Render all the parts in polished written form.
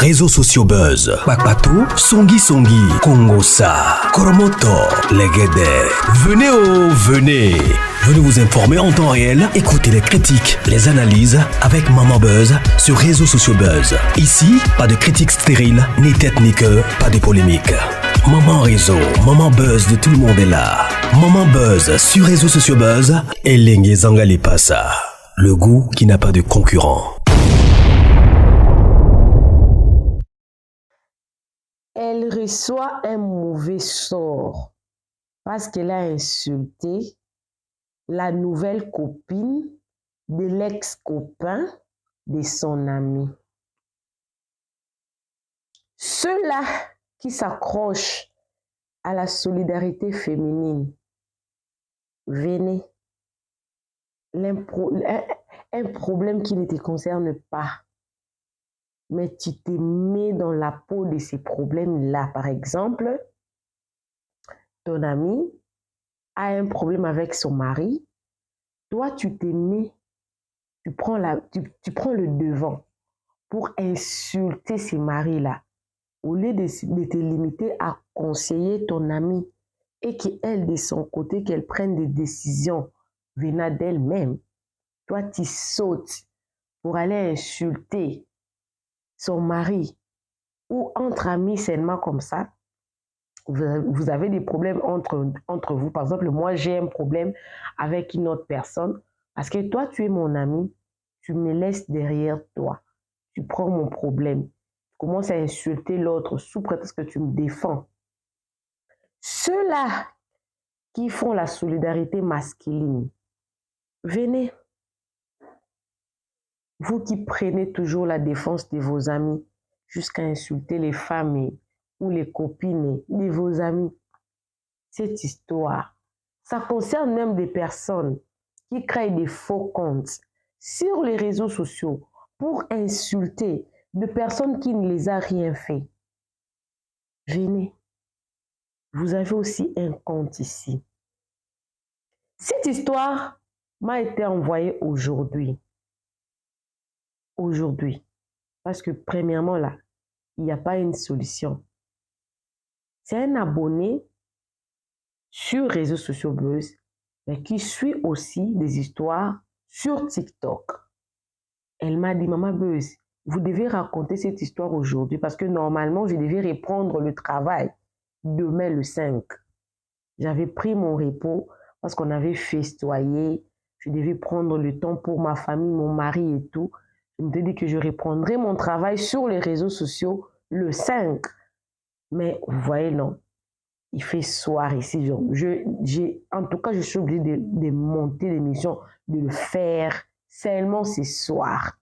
réseaux sociaux buzz. Bakpatou, Songi Songi, Kongosa, Koromoto, Legede. Venez. Venez vous informer en temps réel. Écoutez les critiques, les analyses avec Maman Buzz sur réseaux sociaux buzz. Ici, pas de critiques stériles, ni tête ni queue, pas de polémique. Maman réseau, Maman Buzz de tout le monde est là. Maman Buzz sur réseaux sociaux buzz. Et Lengue Zangali Passa. Le goût qui n'a pas de concurrent. Elle reçoit un mauvais sort parce qu'elle a insulté la nouvelle copine de l'ex-copain de son ami. Ceux-là qui s'accrochent à la solidarité féminine, venez. Un problème qui ne te concerne pas, mais tu te mets dans la peau de ces problèmes-là. Par exemple, ton ami a un problème avec son mari, toi tu te mets, tu prends le devant pour insulter ces maris-là, au lieu de te limiter à conseiller ton ami et qu'elle, de son côté, qu'elle prenne des décisions venant d'elle-même. Toi, tu sautes pour aller insulter son mari ou entre amis seulement comme ça. Vous avez des problèmes entre vous. Par exemple, moi, j'ai un problème avec une autre personne parce que toi, tu es mon ami, tu me laisses derrière toi. Tu prends mon problème. Tu commences à insulter l'autre sous prétexte que tu me défends. Ceux-là qui font la solidarité masculine, venez. Vous qui prenez toujours la défense de vos amis jusqu'à insulter les femmes ou les copines de vos amis. Cette histoire, ça concerne même des personnes qui créent des faux comptes sur les réseaux sociaux pour insulter des personnes qui ne les a rien fait. Venez, vous avez aussi un compte ici. Cette histoire m'a été envoyée aujourd'hui. Parce que premièrement là, il n'y a pas une solution. C'est un abonné sur réseaux sociaux buzz, mais qui suit aussi des histoires sur TikTok. Elle m'a dit, Maman Buzz, vous devez raconter cette histoire aujourd'hui parce que normalement, je devais reprendre le travail demain le 5. J'avais pris mon repos parce qu'on avait festoyé. Je devais prendre le temps pour ma famille, mon mari et tout. Je me suis dit que je reprendrai mon travail sur les réseaux sociaux le 5. Mais vous voyez, non. Il fait soir ici. En tout cas, je suis obligée de monter l'émission, de le faire. Seulement c'est soir.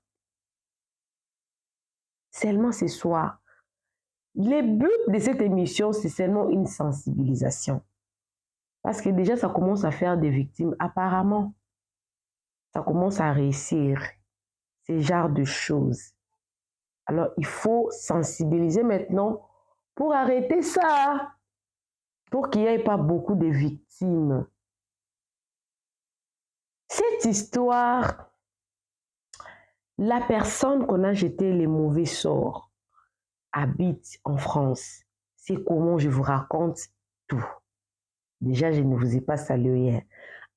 Le but de cette émission, c'est seulement une sensibilisation. Parce que déjà, ça commence à faire des victimes. Apparemment, ça commence à réussir. Ce genre de choses. Alors, il faut sensibiliser maintenant pour arrêter ça. Pour qu'il n'y ait pas beaucoup de victimes. Cette histoire, la personne qu'on a jeté les mauvais sorts habite en France. C'est comment je vous raconte tout. Déjà, je ne vous ai pas salué.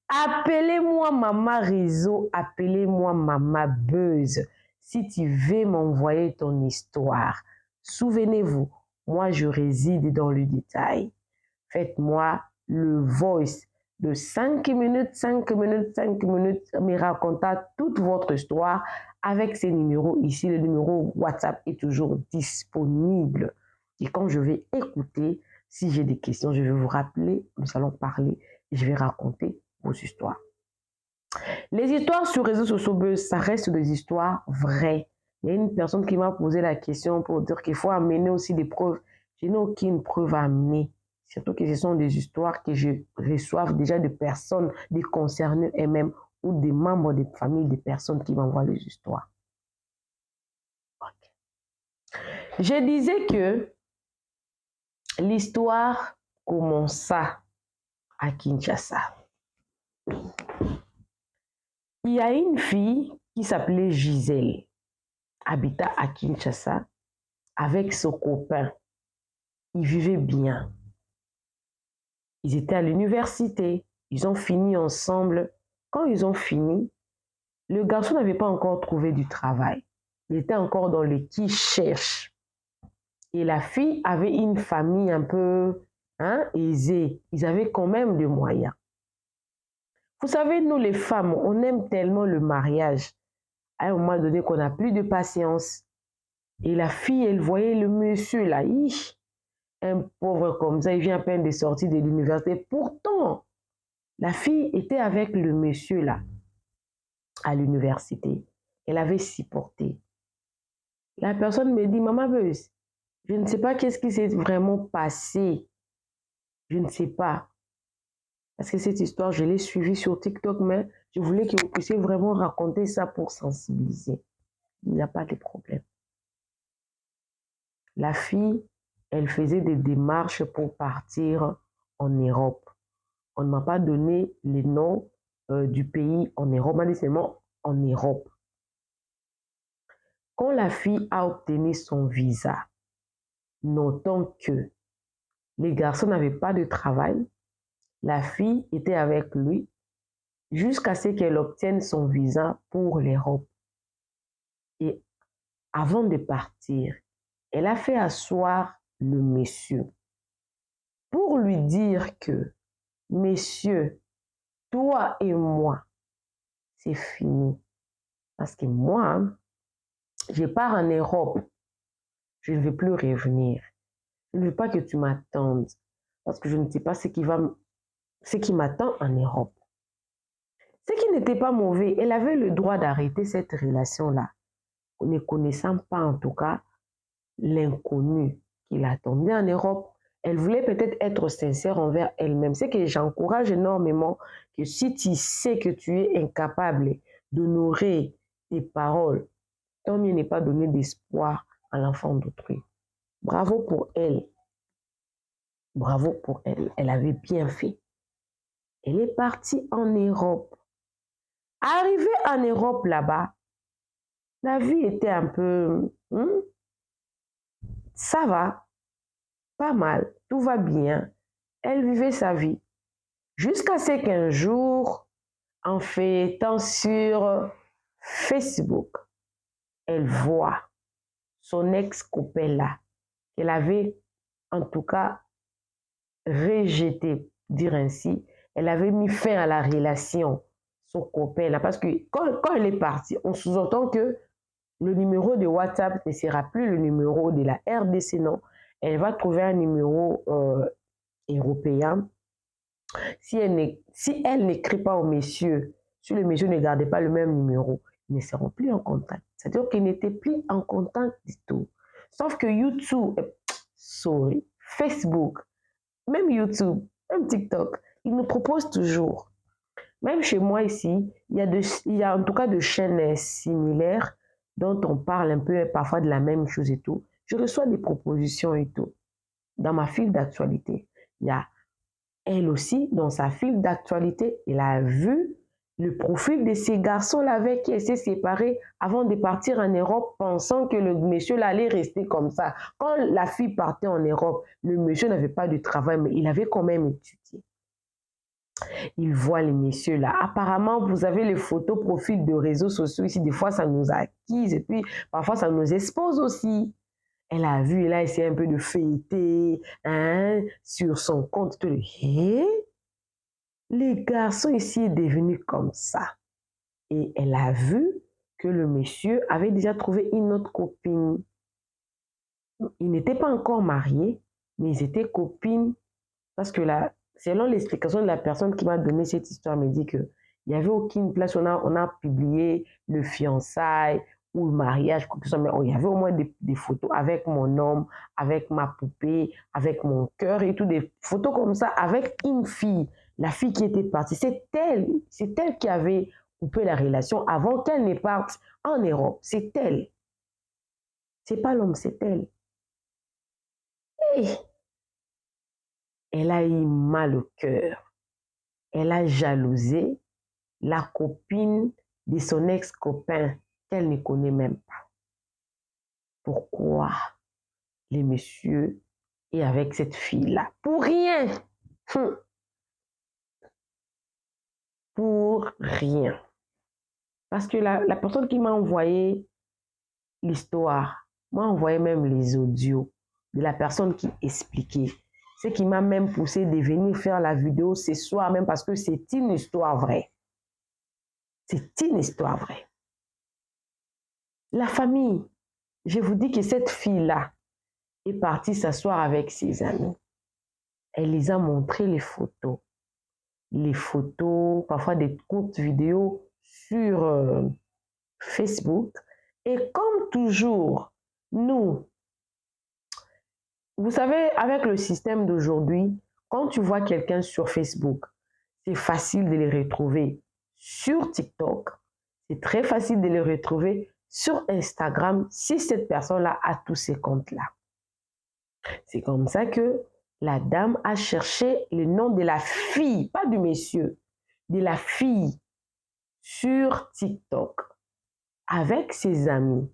Appelez-moi Maman Réseau, appelez-moi Maman Buzz. Si tu veux m'envoyer ton histoire, souvenez-vous, moi je réside dans le détail. Faites-moi le voice de 5 minutes, me racontant toute votre histoire avec ces numéros ici. Le numéro WhatsApp est toujours disponible. Et quand je vais écouter, si j'ai des questions, je vais vous rappeler, nous allons parler et je vais raconter vos histoires. Les histoires sur les réseaux sociaux, ça reste des histoires vraies. Il y a une personne qui m'a posé la question pour dire qu'il faut amener aussi des preuves. Je n'ai aucune preuve à amener. Surtout que ce sont des histoires que je reçois déjà de personnes, des concernés eux-mêmes ou des membres de famille des personnes qui m'envoient les histoires. Okay. Je disais que l'histoire commença à Kinshasa. Il y a une fille qui s'appelait Gisèle, habitait à Kinshasa. avec son copain. Ils vivaient bien. Ils étaient à l'université. Ils ont fini ensemble. Quand ils ont fini, le garçon n'avait pas encore trouvé du travail. Il était encore dans le qui cherche. Et la fille avait une famille un peu aisée. Ils avaient quand même des moyens. Vous savez, nous les femmes, on aime tellement le mariage. À un moment donné qu'on n'a plus de patience. Et la fille, elle voyait le monsieur là. Un pauvre comme ça, il vient à peine de sortir de l'université. Pourtant, la fille était avec le monsieur là, à l'université. Elle avait supporté. La personne me dit, Maman Beuse, je ne sais pas qu'est-ce qui s'est vraiment passé. Je ne sais pas. Parce que cette histoire, je l'ai suivie sur TikTok, mais je voulais que vous puissiez vraiment raconter ça pour sensibiliser. Il n'y a pas de problème. La fille, elle faisait des démarches pour partir en Europe. On ne m'a pas donné les noms du pays en Europe, on m'a dit seulement en Europe. Quand la fille a obtenu son visa, notant que les garçons n'avaient pas de travail, la fille était avec lui jusqu'à ce qu'elle obtienne son visa pour l'Europe. Et avant de partir, elle a fait asseoir le monsieur pour lui dire que, messieurs, toi et moi, c'est fini. Parce que moi, je pars en Europe. Je ne veux plus revenir. Je ne veux pas que tu m'attendes. Parce que je ne sais pas ce qui m'attend en Europe. Ce qui n'était pas mauvais. Elle avait le droit d'arrêter cette relation-là. Ne connaissant pas en tout cas l'inconnu qui l'attendait en Europe. Elle voulait peut-être être sincère envers elle-même. C'est que j'encourage énormément que si tu sais que tu es incapable d'honorer tes paroles, tant mieux n'est pas donner d'espoir à l'enfant d'autrui. Bravo pour elle. Bravo pour elle. Elle avait bien fait. Elle est partie en Europe. Arrivée en Europe là-bas, la vie était un peu... ça va, pas mal, tout va bien. Elle vivait sa vie. Jusqu'à ce qu'un jour, en feuilletant sur Facebook, elle voit son ex-copain là, qu'elle avait en tout cas rejeté, dire ainsi. Elle avait mis fin à la relation, son copain là, parce que quand elle est partie, on sous-entend que le numéro de WhatsApp ne sera plus le numéro de la RDC, non. Elle va trouver un numéro européen. Si elle n'écrit pas au monsieur, si le monsieur ne gardait pas le même numéro, ils ne seront plus en contact. C'est-à-dire qu'ils n'étaient plus en contact du tout. Sauf que YouTube, Facebook, même YouTube, même TikTok, ils nous proposent toujours. Même chez moi ici, il y a en tout cas de chaînes similaires dont on parle un peu parfois de la même chose et tout. Je reçois des propositions et tout. Dans ma file d'actualité, il y a elle aussi, dans sa file d'actualité, elle a vu le profil de ces garçons-là avec qui elle s'est séparée avant de partir en Europe, pensant que le monsieur là allait rester comme ça. Quand la fille partait en Europe, le monsieur n'avait pas de travail, mais il avait quand même étudié. Il voit les messieurs là. Apparemment, vous avez les photos profils de réseaux sociaux ici. Des fois, ça nous acquise et puis parfois, ça nous expose aussi. Elle a vu, elle a essayé un peu de feuilleter sur son compte. Les garçons ici est devenu comme ça. Et elle a vu que le monsieur avait déjà trouvé une autre copine. Ils n'étaient pas encore mariés, mais ils étaient copines. Parce que là, selon l'explication de la personne qui m'a donné cette histoire, elle me dit qu'il n'y avait aucune place. On a publié le fiançailles ou le mariage, quoi que ce soit, mais il y avait au moins des photos avec mon homme, avec ma poupée, avec mon cœur et tout, des photos comme ça, avec une fille, la fille qui était partie. C'est elle qui avait coupé la relation avant qu'elle ne parte en Europe. C'est elle. C'est pas l'homme, c'est elle. Et elle a eu mal au cœur. Elle a jalousé la copine de son ex-copain qu'elle ne connaît même pas. Pourquoi? les messieurs est avec cette fille-là. Pour rien. Pour rien. Parce que la personne qui m'a envoyé l'histoire m'a envoyé même les audios de la personne qui expliquait. Ce qui m'a même poussé de venir faire la vidéo ce soir, même parce que c'est une histoire vraie. C'est une histoire vraie. La famille, je vous dis que cette fille-là est partie s'asseoir avec ses amis. Elle les a montré les photos, parfois des courtes vidéos sur Facebook. Et comme toujours, nous, vous savez, avec le système d'aujourd'hui, quand tu vois quelqu'un sur Facebook, c'est facile de les retrouver sur TikTok, c'est très facile de les retrouver sur Instagram si cette personne-là a tous ces comptes-là. C'est comme ça que la dame a cherché le nom de la fille, pas du monsieur, de la fille sur TikTok. Avec ses amis,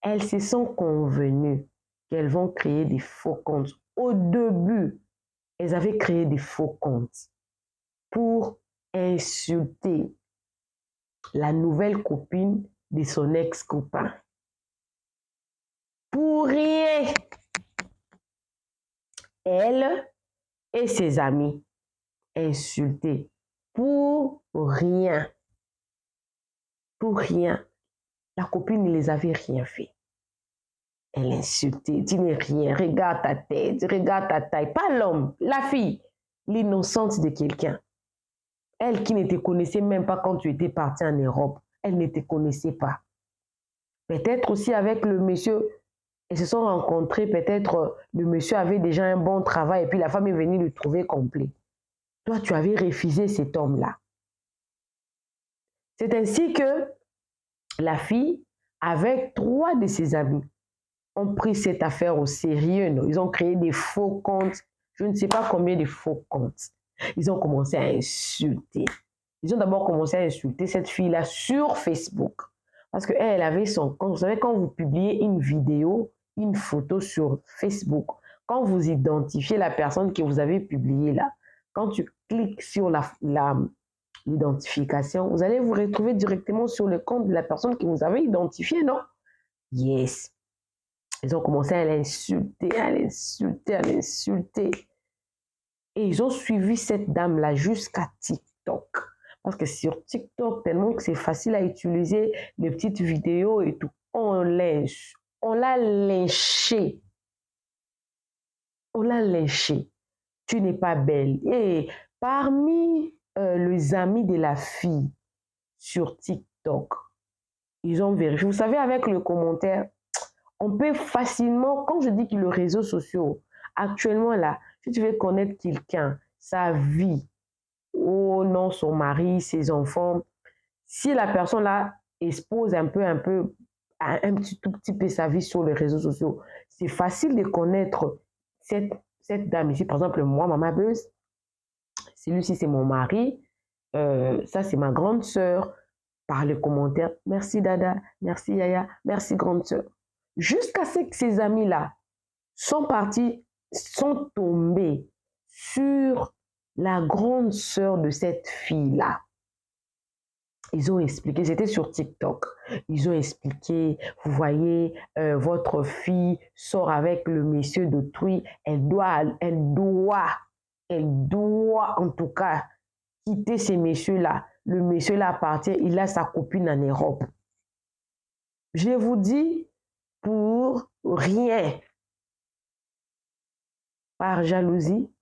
elles se sont convenues qu'elles vont créer des faux comptes. Au début, elles avaient créé des faux comptes pour insulter la nouvelle copine de son ex-copain. Pour rien. Elle et ses amis insultés. Pour rien. Pour rien. La copine ne les avait rien fait. Elle insultait, tu n'es rien, regarde ta tête, regarde ta taille. Pas l'homme, la fille, l'innocente de quelqu'un. Elle qui ne te connaissait même pas quand tu étais parti en Europe, elle ne te connaissait pas. Peut-être aussi avec le monsieur, ils se sont rencontrés, peut-être le monsieur avait déjà un bon travail et puis la femme est venue le trouver complet. Toi, tu avais refusé cet homme-là. C'est ainsi que la fille, avec 3 de ses amis, ont pris cette affaire au sérieux. Non? Ils ont créé des faux comptes. Je ne sais pas combien de faux comptes. Ils ont commencé à insulter. Ils ont d'abord commencé à insulter cette fille-là sur Facebook. Parce qu'elle avait son compte. Vous savez, quand vous publiez une vidéo, une photo sur Facebook, quand vous identifiez la personne que vous avez publiée là, quand tu cliques sur l'identification, vous allez vous retrouver directement sur le compte de la personne que vous avez identifiée, non? Yes. Ils ont commencé à l'insulter, à l'insulter, à l'insulter. Et ils ont suivi cette dame-là jusqu'à TikTok. Parce que sur TikTok, tellement que c'est facile à utiliser les petites vidéos et tout, on l'a lynché. On l'a lynché. Tu n'es pas belle. Et parmi les amis de la fille sur TikTok, ils ont vérifié. Vous savez, avec le commentaire, on peut facilement, quand je dis que les réseaux sociaux, actuellement là, si tu veux connaître quelqu'un, sa vie, oh non, son mari, ses enfants, si la personne là expose un tout petit peu sa vie sur les réseaux sociaux, c'est facile de connaître cette dame ici. Par exemple, moi, Maman Beuse, celui-ci c'est mon mari, ça c'est ma grande sœur. Par les commentaires, merci Dada, merci Yaya, merci grande sœur. Jusqu'à ce que ces amis-là sont tombés sur la grande sœur de cette fille-là. Ils ont expliqué, c'était sur TikTok, ils ont expliqué, vous voyez, votre fille sort avec le monsieur d'autrui, elle doit en tout cas quitter ces messieurs-là. Le monsieur-là appartient, il a sa copine en Europe. Je vous dis, pour rien, par jalousie,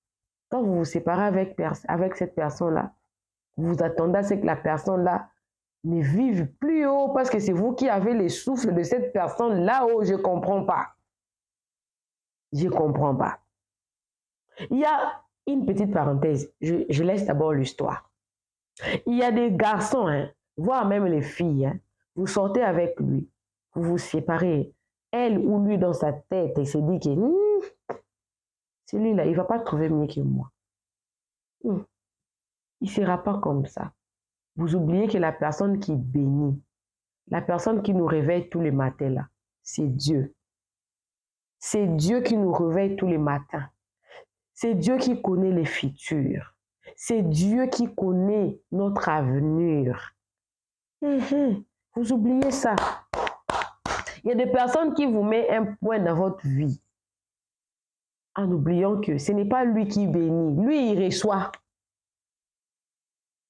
quand vous vous séparez avec cette personne-là, vous vous attendez à ce que la personne-là ne vive plus haut parce que c'est vous qui avez les souffles de cette personne là-haut. Je ne comprends pas. Je ne comprends pas. Il y a une petite parenthèse. Je laisse d'abord l'histoire. Il y a des garçons, voire même les filles, vous sortez avec lui, vous vous séparez, elle ou lui dans sa tête, et se dit que celui-là, il ne va pas trouver mieux que moi. Il ne sera pas comme ça. Vous oubliez que la personne qui bénit, la personne qui nous réveille tous les matins, là, c'est Dieu. C'est Dieu qui nous réveille tous les matins. C'est Dieu qui connaît les futurs. C'est Dieu qui connaît notre avenir. Vous oubliez ça. Il y a des personnes qui vous mettent un point dans votre vie en oubliant que ce n'est pas lui qui bénit. Lui, il reçoit.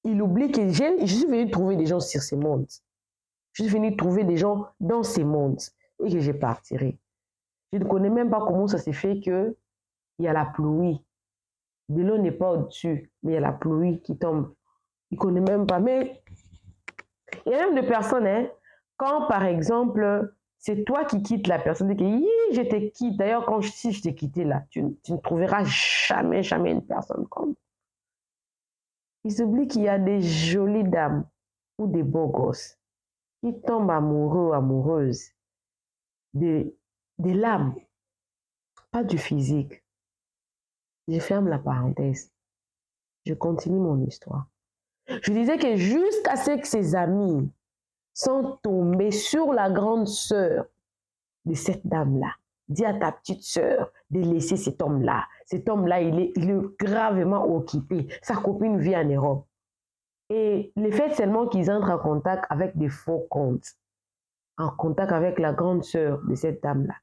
Il oublie que je suis venu trouver des gens sur ces mondes. Je suis venu trouver des gens dans ces mondes et que je partirai. Je ne connais même pas comment ça s'est fait qu'il y a la pluie. De l'eau n'est pas au-dessus, mais il y a la pluie qui tombe. Il ne connaît même pas. Mais il y a même des personnes, quand par exemple, c'est toi qui quittes la personne, tu dis que je te quitte. D'ailleurs, si je t'ai quitté là, tu ne trouveras jamais une personne comme. Ils oublient qu'il y a des jolies dames ou des beaux gosses qui tombent amoureux ou amoureuses de l'âme, pas du physique. Je ferme la parenthèse. Je continue mon histoire. Je disais que jusqu'à ce que ses amis sont tombés sur la grande sœur de cette dame-là. Dis à ta petite sœur de laisser cet homme-là. Cet homme-là, il est gravement occupé. Sa copine vit en Europe. Et le fait seulement qu'ils entrent en contact avec des faux comptes, en contact avec la grande sœur de cette dame-là,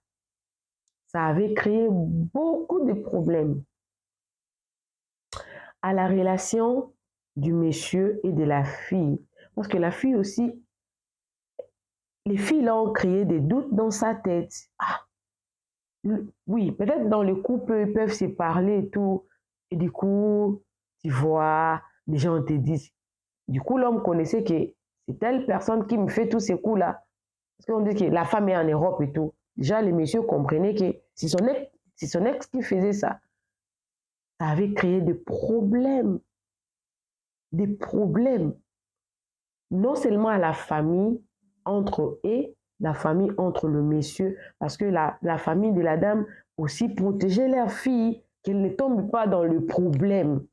ça avait créé beaucoup de problèmes à la relation du monsieur et de la fille. Parce que la fille aussi, les filles là ont créé des doutes dans sa tête. Ah, oui, peut-être dans le couple, ils peuvent se parler et tout. Et du coup, tu vois, les gens te disent. Du coup, l'homme connaissait que c'est telle personne qui me fait tous ces coups-là. Parce qu'on dit que la femme est en Europe et tout. Déjà, les messieurs comprenaient que c'est son ex qui faisait ça. Ça avait créé des problèmes. Des problèmes. Non seulement à la famille, entre eux, et la famille entre le monsieur, parce que la famille de la dame aussi protégeait leur fille, qu'elle ne tombe pas dans le problème.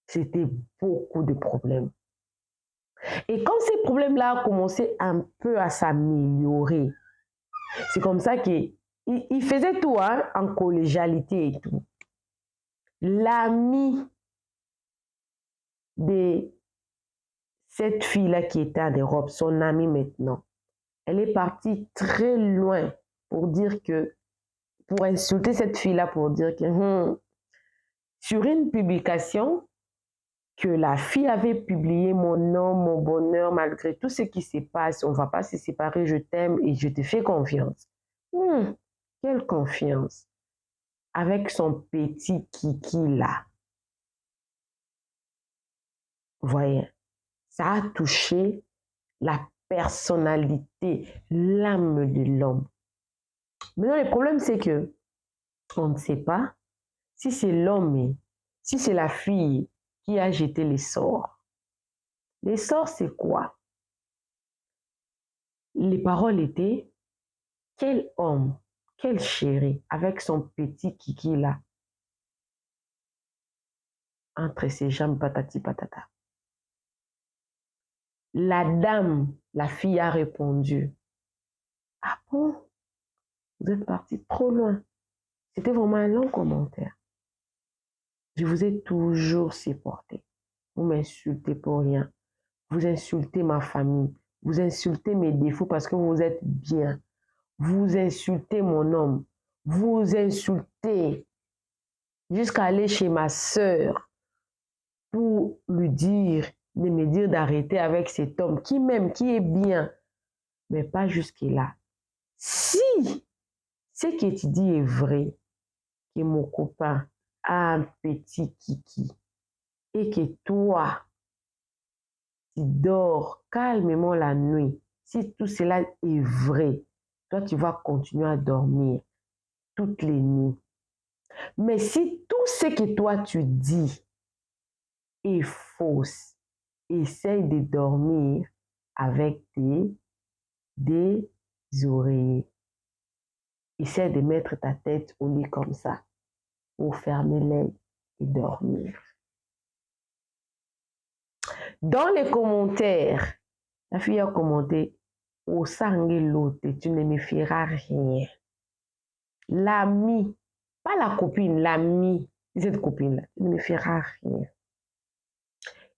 C'était beaucoup de problèmes. Et quand ces problèmes-là ont commencé un peu à s'améliorer, c'est comme ça qu'il faisait tout en collégialité et tout. L'ami de cette fille-là qui était en Europe, son amie maintenant, elle est partie très loin pour dire que, pour insulter cette fille-là, pour dire que sur une publication que la fille avait publié, mon nom, mon bonheur, malgré tout ce qui se passe, on ne va pas se séparer, je t'aime et je te fais confiance. Quelle confiance avec son petit kiki là. Vous voyez, ça a touché la personnalité, l'âme de l'homme. Maintenant, le problème, c'est que on ne sait pas si c'est l'homme, si c'est la fille qui a jeté les sorts. Les sorts, c'est quoi? Les paroles étaient, quel homme, quel chéri, avec son petit kiki là, entre ses jambes, patati patata. La dame, la fille a répondu, ah bon, vous êtes parti trop loin. C'était vraiment un long commentaire. Je vous ai toujours supporté. Vous m'insultez pour rien. Vous insultez ma famille. Vous insultez mes défauts parce que vous êtes bien. Vous insultez mon homme. Vous insultez jusqu'à aller chez ma sœur pour lui dire, de me dire d'arrêter avec cet homme qui m'aime, qui est bien, mais pas jusque-là. Si ce que tu dis est vrai, que mon copain a un petit kiki et que toi, tu dors calmement la nuit, si tout cela est vrai, toi, tu vas continuer à dormir toutes les nuits. Mais si tout ce que toi, tu dis est fausse, essaye de dormir avec des oreillers. Essaye de mettre ta tête au lit comme ça, pour fermer l'œil et dormir. Dans les commentaires, la fille a commenté, au sang et l'autre, tu ne me feras rien. L'ami, pas la copine, l'ami de cette copine-là, il ne fera rien.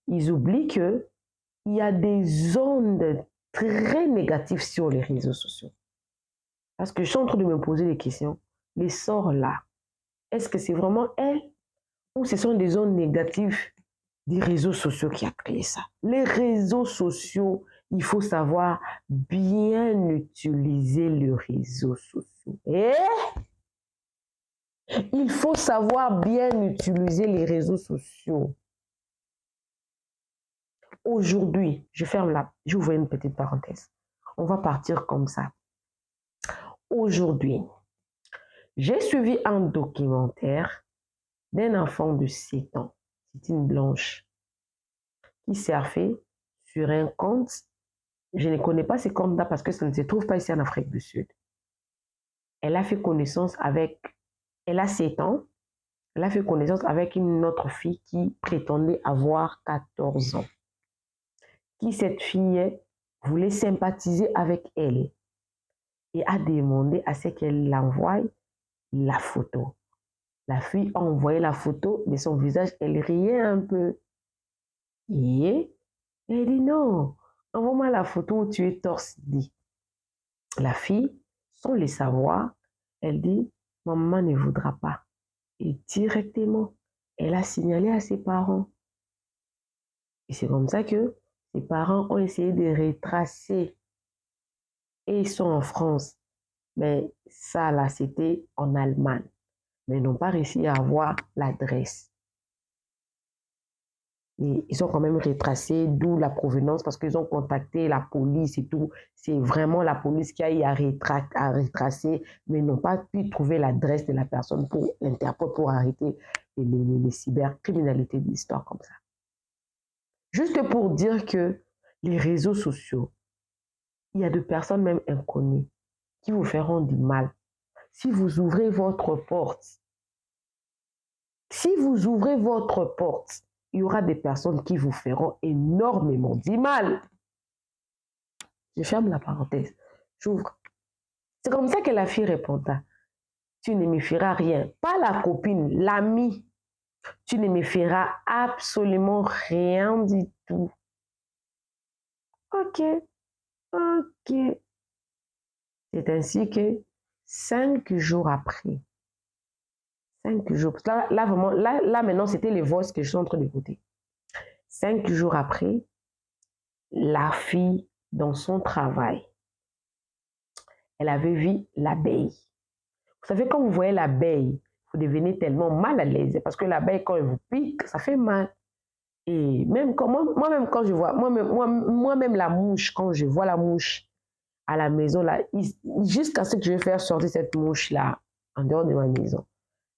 Ils oublient qu'il y a des ondes très négatives sur les réseaux sociaux. Parce que je suis en train de me poser des questions. Les sorts là, est-ce que c'est vraiment elle ou ce sont des ondes négatives des réseaux sociaux qui a créé ça? Les réseaux sociaux, il faut savoir bien utiliser les réseaux sociaux. Et il faut savoir bien utiliser les réseaux sociaux. Aujourd'hui, j'ouvre une petite parenthèse. On va partir comme ça. Aujourd'hui, j'ai suivi un documentaire d'un enfant de 7 ans, c'est une blanche, qui surfait sur un compte. Je ne connais pas ces comptes-là parce que ça ne se trouve pas ici en Afrique du Sud. Elle a fait connaissance avec, elle a 7 ans, elle a fait connaissance avec une autre fille qui prétendait avoir 14 ans. Qui cette fille voulait sympathiser avec elle et a demandé à ce qu'elle l'envoie la photo. La fille a envoyé la photo de son visage, elle riait un peu. Et elle dit non, envoie-moi la photo où tu es torse nu. La fille, sans le savoir, elle dit, maman ne voudra pas. Et directement, elle a signalé à ses parents. Et c'est comme ça que ses parents ont essayé de retracer. Et ils sont en France. Mais ça, là, c'était en Allemagne. Mais ils n'ont pas réussi à avoir l'adresse. Et ils ont quand même retracé d'où la provenance parce qu'ils ont contacté la police et tout. C'est vraiment la police qui a eu à retracer, mais ils n'ont pas pu trouver l'adresse de la personne pour l'Interpol pour arrêter les cybercriminalités d'histoire comme ça. Juste pour dire que les réseaux sociaux, il y a de personnes même inconnues qui vous feront du mal. Si vous ouvrez votre porte, il y aura des personnes qui vous feront énormément du mal. Je ferme la parenthèse. J'ouvre. C'est comme ça que la fille répondra. Tu ne me feras rien. Pas la copine, l'amie. Tu ne me feras absolument rien du tout. Ok. C'est ainsi que 5 jours après, 5 jours, là maintenant, c'était les voix que je suis en train d'écouter. 5 jours après, la fille, dans son travail, elle avait vu l'abeille. Vous savez, quand vous voyez l'abeille, vous devenez tellement mal à l'aise parce que l'abeille, quand elle vous pique, ça fait mal. Et même quand moi-même, quand je vois, moi-même la mouche, quand je vois la mouche à la maison, là, jusqu'à ce que je vais faire sortir cette mouche-là en dehors de ma maison.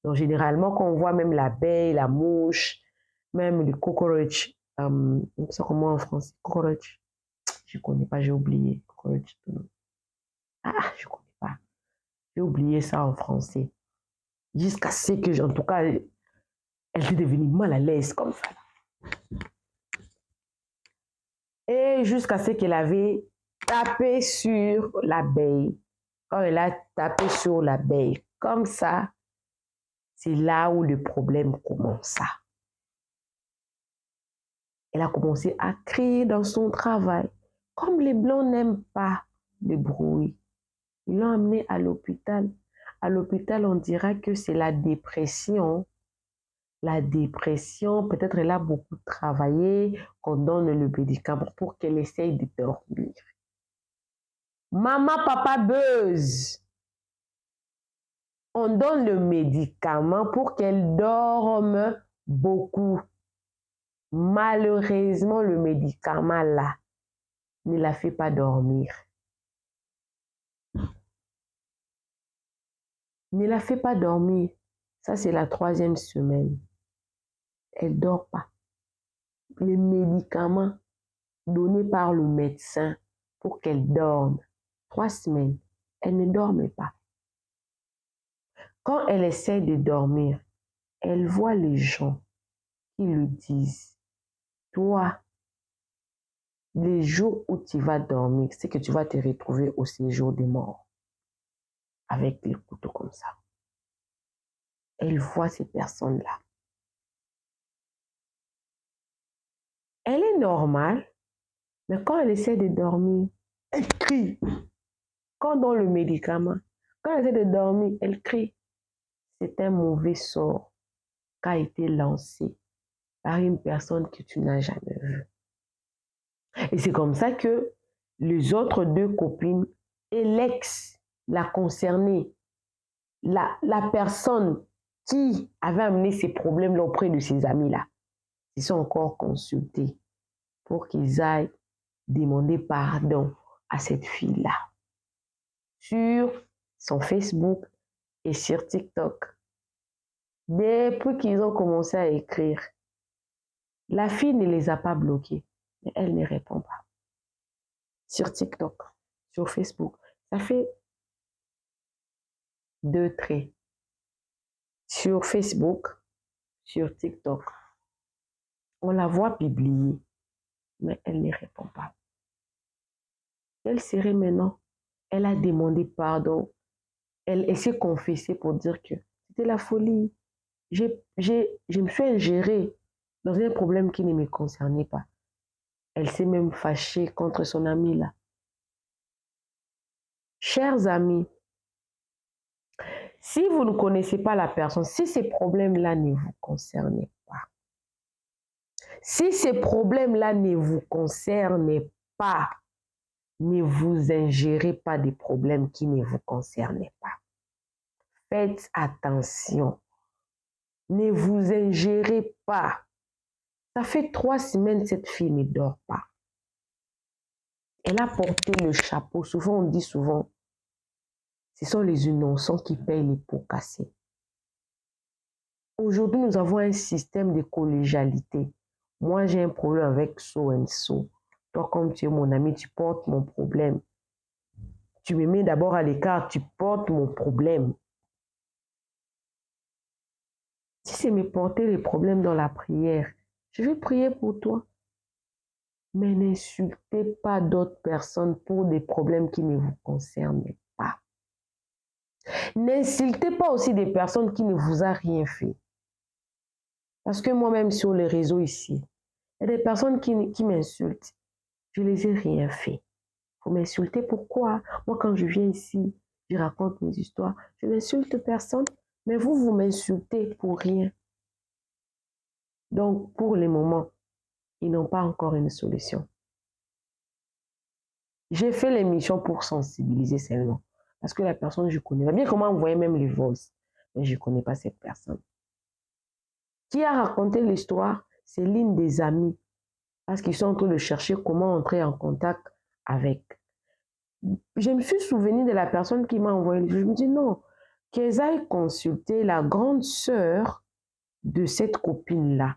Donc, généralement, quand on voit même l'abeille, la mouche, même le cockroach, c'est comment en français? Cockroach. Je ne connais pas, j'ai oublié. Cockroach. Ah, je ne connais pas. J'ai oublié ça en français. Jusqu'à ce que, en tout cas, elle est devenue mal à l'aise comme ça. Et jusqu'à ce qu'elle avait tapé sur l'abeille. Quand elle a tapé sur l'abeille, comme ça, c'est là où le problème commença. Elle a commencé à crier dans son travail. Comme les Blancs n'aiment pas le bruit, ils l'ont amenée à l'hôpital. À l'hôpital, on dira que c'est la dépression. La dépression, peut-être elle a beaucoup travaillé, qu'on donne le médicament pour qu'elle essaye de dormir. Maman, papa buzz. On donne le médicament pour qu'elle dorme beaucoup. Malheureusement, le médicament là ne la fait pas dormir. Ne la fait pas dormir. Ça, c'est la 3e semaine. Elle ne dort pas. Les médicaments donnés par le médecin pour qu'elle dorme, 3 semaines, elle ne dormait pas. Quand elle essaie de dormir, elle voit les gens qui lui disent, toi, les jours où tu vas dormir, c'est que tu vas te retrouver au séjour des morts. avec les couteaux comme ça. Elle voit ces personnes-là. Elle est normale, mais quand elle essaie de dormir, elle crie. Quand on donne le médicament, quand elle essaie de dormir, elle crie. C'est un mauvais sort qui a été lancé par une personne que tu n'as jamais vue. Et c'est comme ça que les autres deux copines et l'ex, la concernée, la personne qui avait amené ces problèmes-là auprès de ses amis-là, ils sont encore consultés pour qu'ils aillent demander pardon à cette fille-là sur son Facebook et sur TikTok. Depuis qu'ils ont commencé à écrire, la fille ne les a pas bloqués, mais elle ne répond pas. Sur TikTok, sur Facebook, ça fait 2 traits. Sur Facebook, sur TikTok, on la voit publier, mais elle ne répond pas. Quelle serait maintenant? Elle a demandé pardon. Elle s'est confessée pour dire que c'était la folie. Je me suis ingérée dans un problème qui ne me concernait pas. Elle s'est même fâchée contre son ami là. Chers amis, si vous ne connaissez pas la personne, si ces problèmes-là ne vous concernent pas, si ces problèmes-là ne vous concernent pas, ne vous ingérez pas des problèmes qui ne vous concernent pas. Faites attention. Ne vous ingérez pas. Ça fait 3 semaines, cette fille ne dort pas. Elle a porté le chapeau. Souvent, on dit souvent, ce sont les innocents qui payent les pots cassés. Aujourd'hui, nous avons un système de collégialité. Moi, j'ai un problème avec so and so. Toi, comme tu es mon ami, tu portes mon problème. Tu me mets d'abord à l'écart, tu portes mon problème. Si c'est me porter les problèmes dans la prière, je vais prier pour toi. Mais n'insultez pas d'autres personnes pour des problèmes qui ne vous concernent pas. N'insultez pas aussi des personnes qui ne vous ont rien fait. Parce que moi-même sur les réseaux ici, il y a des personnes qui m'insultent. Je ne les ai rien fait. Vous m'insultez, pourquoi? Moi, quand je viens ici, je raconte mes histoires. Je n'insulte personne, mais vous m'insultez pour rien. Donc, pour le moment, ils n'ont pas encore une solution. J'ai fait l'émission pour sensibiliser seulement. Parce que la personne, je connais. Bien comment envoyer même les voices. Mais je ne connais pas cette personne. Qui a raconté l'histoire? C'est l'une des amies. Parce qu'ils sont en train de chercher comment entrer en contact avec. Je me suis souvenu de la personne qui m'a envoyé. Je me dis non. Qu'elles aillent consulter la grande sœur de cette copine-là.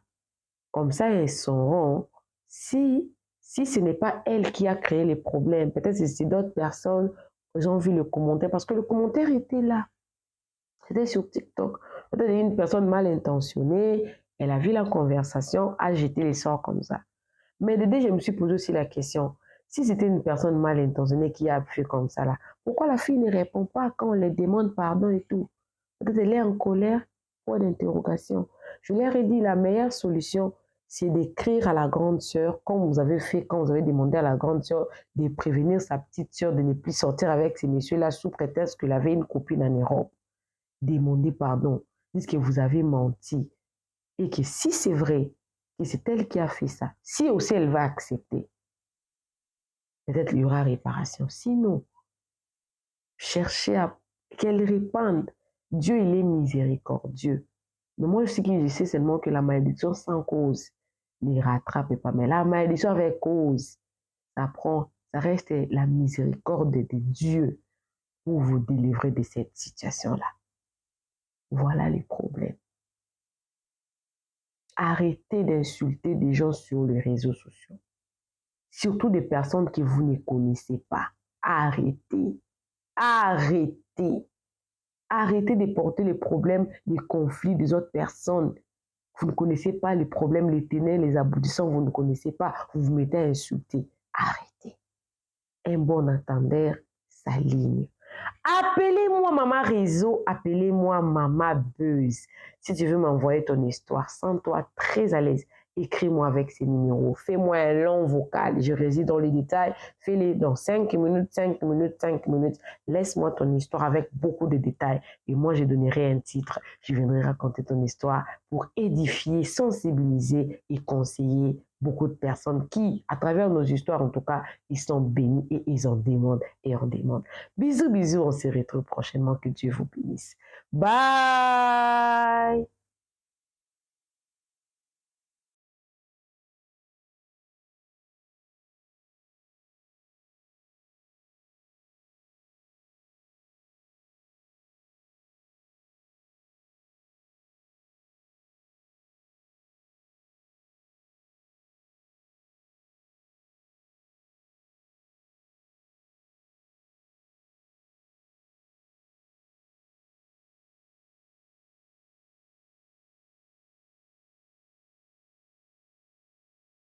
Comme ça, elles sauront si ce n'est pas elle qui a créé les problèmes. Peut-être que c'est d'autres personnes qui ont vu le commentaire. Parce que le commentaire était là. C'était sur TikTok. Peut-être une personne mal intentionnée, elle a vu la conversation, a jeté les sorts comme ça. Mais dès je me suis posé aussi la question, si c'était une personne mal intentionnée qui a fait comme ça là, pourquoi la fille ne répond pas quand on lui demande pardon et tout? Peut-être elle est en colère, point d'interrogation. Je leur ai dit, la meilleure solution, c'est d'écrire à la grande sœur, comme vous avez fait quand vous avez demandé à la grande sœur de prévenir sa petite sœur de ne plus sortir avec ces messieurs-là sous prétexte qu'elle avait une copine en Europe. Demandez pardon, dites que vous avez menti et que si c'est vrai que c'est elle qui a fait ça, si aussi elle va accepter, peut-être il y aura réparation. Sinon, cherchez à qu'elle répande. Dieu, il est miséricordieux. Mais moi, ce que je sais seulement que la malédiction sans cause ne rattrape pas. Mais la malédiction avec cause, ça reste la miséricorde de Dieu pour vous délivrer de cette situation-là. Voilà les problèmes. Arrêtez d'insulter des gens sur les réseaux sociaux. Surtout des personnes que vous ne connaissez pas. Arrêtez. Arrêtez. Arrêtez de porter les problèmes, les conflits des autres personnes. Vous ne connaissez pas les problèmes, les ténèbres, les aboutissants, vous ne connaissez pas. Vous vous mettez à insulter. Arrêtez. Un bon entendeur s'aligne. Appelez-moi Maman Réseau, appelez-moi Maman Buzz. Si tu veux m'envoyer ton histoire, sens-toi très à l'aise. Écris-moi avec ces numéros. Fais-moi un long vocal. Je réside dans les détails. Fais-les dans 5 minutes, 5 minutes, 5 minutes. Laisse-moi ton histoire avec beaucoup de détails. Et moi, je donnerai un titre. Je viendrai raconter ton histoire pour édifier, sensibiliser et conseiller beaucoup de personnes qui, à travers nos histoires, en tout cas, ils sont bénis et ils en demandent et en demandent. Bisous, bisous. On se retrouve prochainement. Que Dieu vous bénisse. Bye!